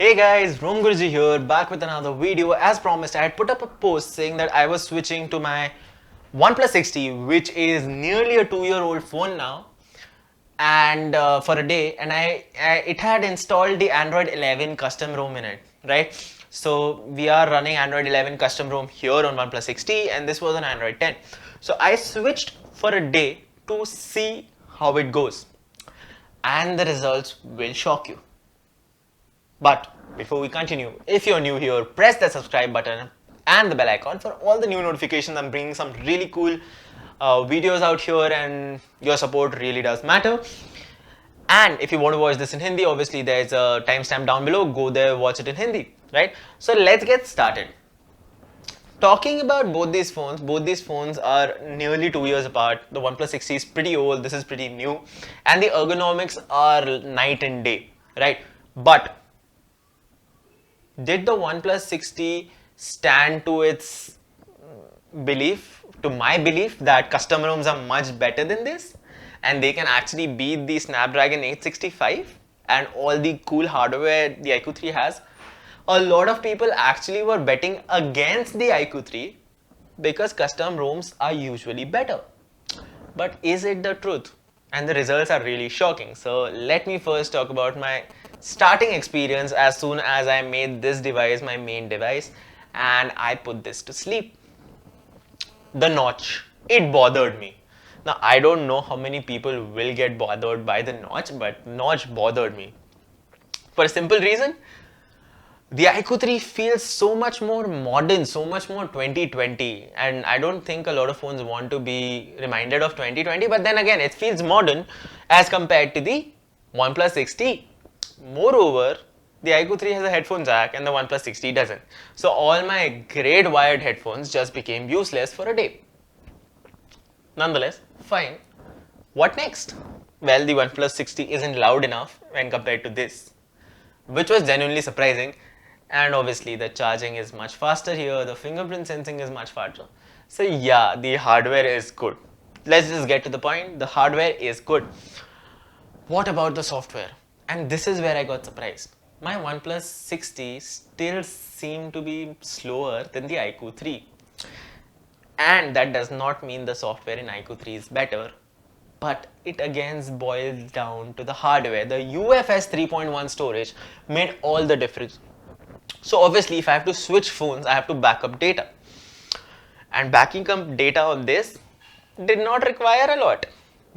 Hey guys, Rom Guruji here, back with another video. As promised, I had put up a post saying that I was switching to my OnePlus 60, which is nearly a 2-year-old phone now, and for a day, and it had installed the Android 11 custom ROM in it, right? So we are running Android 11 custom ROM here on OnePlus 60, and this was on Android 10. So I switched for a day to see how it goes, and the results will shock you. But before we continue, if you're new here, press the subscribe button and the bell icon for all the new notifications. I'm bringing some really cool videos out here, and your support really does matter. And if you want to watch this in Hindi, obviously there's a timestamp down below. Go there, watch it in Hindi, right? So let's get started. Talking about both these phones are nearly 2 years apart. The OnePlus 60 is pretty old, this is pretty new, and the ergonomics are night and day, right? But did the OnePlus 60 stand to its belief, to my belief, that custom ROMs are much better than this and they can actually beat the Snapdragon 865 and all the cool hardware the iQOO 3 has? A lot of people actually were betting against the iQOO 3 because custom ROMs are usually better. But is it the truth? And the results are really shocking. So let me first talk about my starting experience as soon as I made this device my main device and I put this to sleep. The notch, it bothered me. Now I don't know how many people will get bothered by the notch, but notch bothered me. For a simple reason, the iQOO 3 feels so much more modern, so much more 2020, and I don't think a lot of phones want to be reminded of 2020, but then again, it feels modern as compared to the OnePlus 60. Moreover, the iQOO 3 has a headphone jack and the OnePlus 60 doesn't. So all my great wired headphones just became useless for a day. Nonetheless, fine. What next? Well, the OnePlus 60 isn't loud enough when compared to this, which was genuinely surprising. And obviously the charging is much faster here, the fingerprint sensing is much faster. So yeah, the hardware is good. Let's just get to the point. The hardware is good. What about the software? And this is where I got surprised. My OnePlus 60 still seemed to be slower than the iQOO 3. And that does not mean the software in iQOO 3 is better, but it again boils down to the hardware. The UFS 3.1 storage made all the difference. So obviously if I have to switch phones, I have to back up data. And backing up data on this did not require a lot.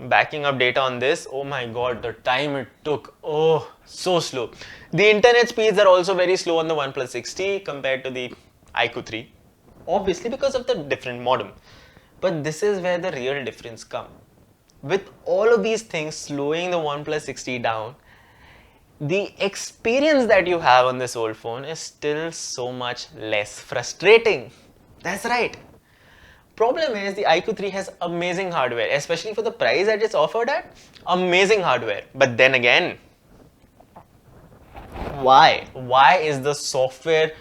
Backing up data on this, oh my god, the time it took, oh, so slow. The internet speeds are also very slow on the OnePlus 60 compared to the iQOO 3. Obviously because of the different modem. But this is where the real difference comes. With all of these things slowing the OnePlus 60 down, the experience that you have on this old phone is still so much less frustrating. That's right. Problem is the iQOO 3 has amazing hardware, especially for the price that it's offered at. Amazing hardware. But then again, why? Why is the software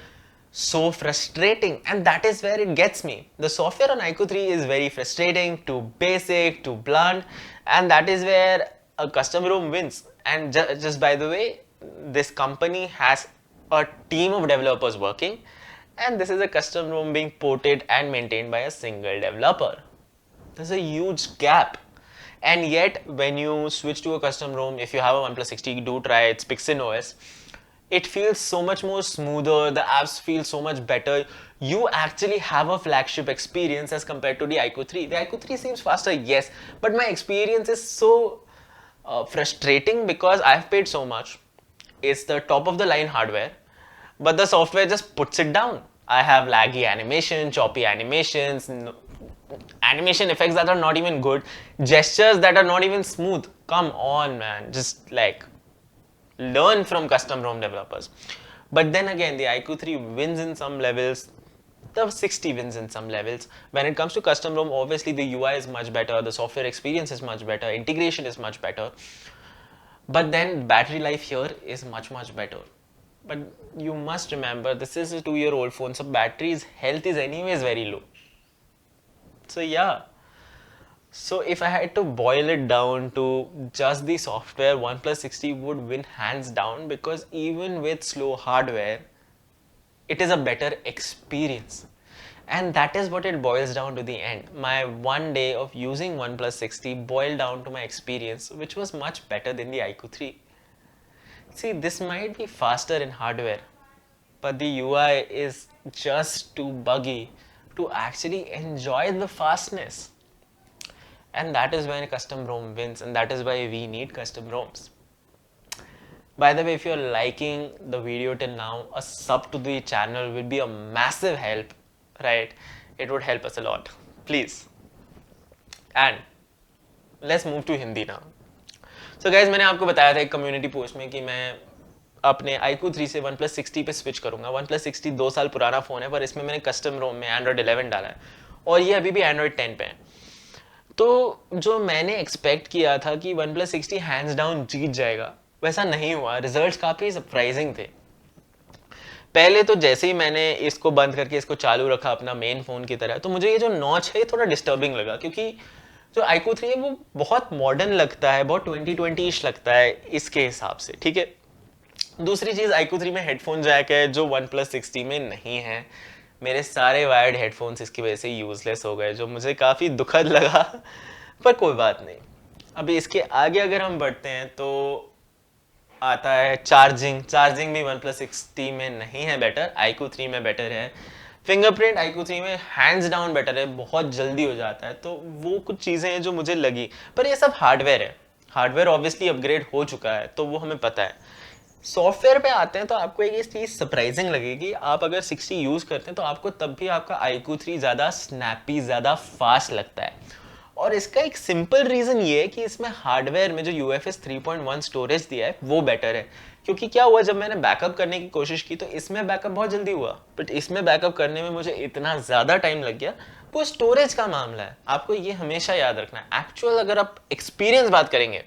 so frustrating? And that is where it gets me. The software on iQOO 3 is very frustrating, too basic, too blunt, and that is where a custom ROM wins. And just by the way, this company has a team of developers working, and this is a custom ROM being ported and maintained by a single developer. There's a huge gap. And yet, when you switch to a custom ROM, if you have a OnePlus 60, do try its PixinOS. It feels so much more smoother, the apps feel so much better. You actually have a flagship experience as compared to the iQOO 3. The iQOO 3 seems faster, yes, but my experience is so frustrating because I've paid so much. It's the top of the line hardware, but the software just puts it down. I have laggy animation, choppy animations, animation effects that are not even good, gestures that are not even smooth. Come on, man, just like learn from custom ROM developers. But then again, the iQOO 3 wins in some levels, the 60 wins in some levels. When it comes to custom ROM, obviously the UI is much better, the software experience is much better, integration is much better. But then battery life here is much better. But you must remember, this is a 2-year-old phone, so battery's health is anyways very low. So yeah, So if I had to boil it down to just the software, OnePlus 60 would win hands down, because even with slow hardware, it is a better experience. And that is what it boils down to the end. My one day of using OnePlus 60 boiled down to my experience, which was much better than the iQOO 3. See, this might be faster in hardware, but the UI is just too buggy to actually enjoy the fastness. And that is when custom ROM wins, and that is why we need custom ROMs. By the way, if you're liking the video till now, a sub to the channel would be a massive help, right? It would help us a lot. Please. And let's move to Hindi now. So guys, मैंने आपको बताया था एक community post में कि मैं अपने iQOO 3 से OnePlus 60 पे स्विच करूंगा. OnePlus 60 2 साल पुराना फ़ोन है, पर इसमें मैंने कस्टम रोम में Android 11 डाला है और ये अभी भी Android 10 पे है. तो जो मैंने एक्सपेक्ट किया था कि OnePlus 60 हैंड्स डाउन जीत जाएगा, वैसा नहीं हुआ. रिजल्ट्स काफ़ी सरप्राइजिंग थे. पहले तो जैसे ही मैंने इसको बंद करके इसको चालू रखा अपना मेन फ़ोन की तरह, तो मुझे ये जो नॉच है थोड़ा डिस्टर्बिंग लगा, क्योंकि जो iQOO 3 है वो बहुत मॉडर्न लगता है, बहुत 2020-ish लगता है इसके हिसाब से, ठीक है. दूसरी चीज़, iQOO 3 में हेडफोन जैक है जो OnePlus 60 में नहीं है. मेरे सारे वायर्ड हेडफोन्स इसकी वजह से यूज़लेस हो गए, जो मुझे काफ़ी दुखद लगा, पर कोई बात नहीं. अभी इसके आगे अगर हम बढ़ते हैं तो आता है चार्जिंग भी OnePlus 60 में नहीं है बेटर, iQOO 3 में बेटर है. फिंगरप्रिंट iQOO 3 में हैंड्स डाउन बेटर है, बहुत जल्दी हो जाता है. तो वो कुछ चीज़ें हैं जो मुझे लगी, पर ये सब हार्डवेयर है. हार्डवेयर ऑब्वियसली अपग्रेड हो चुका है, तो वो हमें पता है. सॉफ्टवेयर पे आते हैं तो आपको एक चीज़ सरप्राइजिंग लगेगी. आप अगर 60 यूज़ करते हैं तो आपको तब भी आपका iQOO 3 ज़्यादा स्नैपी, ज़्यादा फास्ट लगता है. और इसका एक सिंपल रीज़न ये है कि इसमें हार्डवेयर में जो UFS 3.1 स्टोरेज दिया है वो बेटर है. क्योंकि क्या हुआ, जब मैंने बैकअप करने की कोशिश की तो इसमें बैकअप बहुत जल्दी हुआ, बट इसमें बैकअप करने में मुझे इतना ज़्यादा टाइम लग गया. वो स्टोरेज का मामला है, आपको ये हमेशा याद रखना है. एक्चुअल अगर आप एक्सपीरियंस बात करेंगे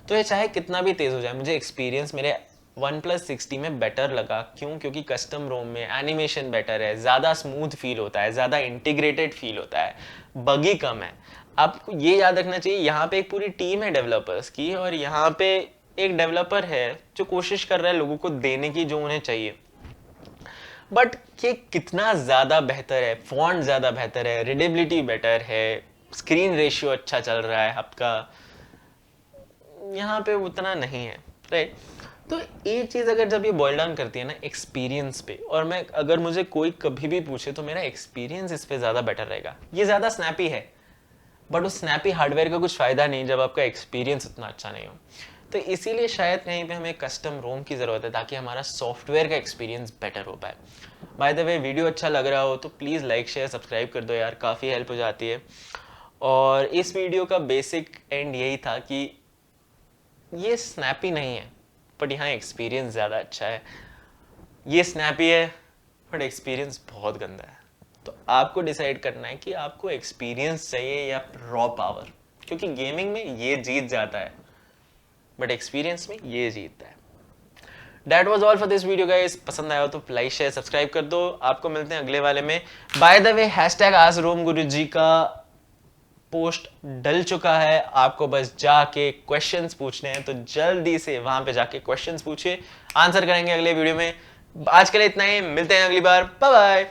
तो ये चाहे कितना भी तेज़ हो जाए, मुझे एक्सपीरियंस मेरे OnePlus 60 में बेटर लगा. क्यों? क्योंकि कस्टम रोम में एनिमेशन बेटर है, ज़्यादा स्मूथ फील होता है, ज़्यादा इंटीग्रेटेड फील होता है, बगी कम है. आपको ये याद रखना चाहिए, यहाँ पे एक पूरी टीम है डेवलपर्स की, और यहाँ पे एक डेवलपर है जो कोशिश कर रहा है लोगों को देने की जो उन्हें चाहिए. बट ये कितना ज़्यादा बेहतर है, फॉन्ट ज़्यादा बेहतर है, रीडेबिलिटी बेटर है, स्क्रीन रेशियो अच्छा चल रहा है आपका, यहाँ पे उतना नहीं है, राइट. तो एक चीज़ अगर जब ये बॉयल डाउन करती है ना एक्सपीरियंस पे, और मैं अगर मुझे कोई कभी भी पूछे तो मेरा एक्सपीरियंस इस पे ज़्यादा बेटर रहेगा. ये ज़्यादा स्नैपी है, बट उस स्नैपी हार्डवेयर का कुछ फ़ायदा नहीं जब आपका एक्सपीरियंस उतना अच्छा नहीं हो. तो इसीलिए शायद कहीं पे हमें कस्टम रोम की ज़रूरत है, ताकि हमारा सॉफ्टवेयर का एक्सपीरियंस बेटर हो पाए. बाय द वे, वीडियो अच्छा लग रहा हो तो प्लीज़ लाइक शेयर सब्सक्राइब कर दो यार, काफ़ी हेल्प हो जाती है. और इस वीडियो का बेसिक एंड यही था कि ये स्नैपी नहीं है, बट यहाँ एक्सपीरियंस ज़्यादा अच्छा है. ये स्नैपी है बट एक्सपीरियंस बहुत गंदा है. तो आपको डिसाइड करना है कि आपको एक्सपीरियंस चाहिए या रॉ पावर, क्योंकि गेमिंग में ये जीत जाता है बट एक्सपीरियंस में ये जीतता है. That was all for this video guys. पसंद आया हो तो लाइक शेयर सब्सक्राइब कर दो. आपको मिलते हैं अगले वाले में. बाय द वे, #AskRomGuruji का पोस्ट डल चुका है, आपको बस जाके क्वेश्चंस पूछने हैं, तो जल्दी से वहां पे जाके क्वेश्चंस पूछिए, आंसर करेंगे अगले वीडियो में. आज के लिए इतना ही, मिलते हैं अगली बार. Bye bye.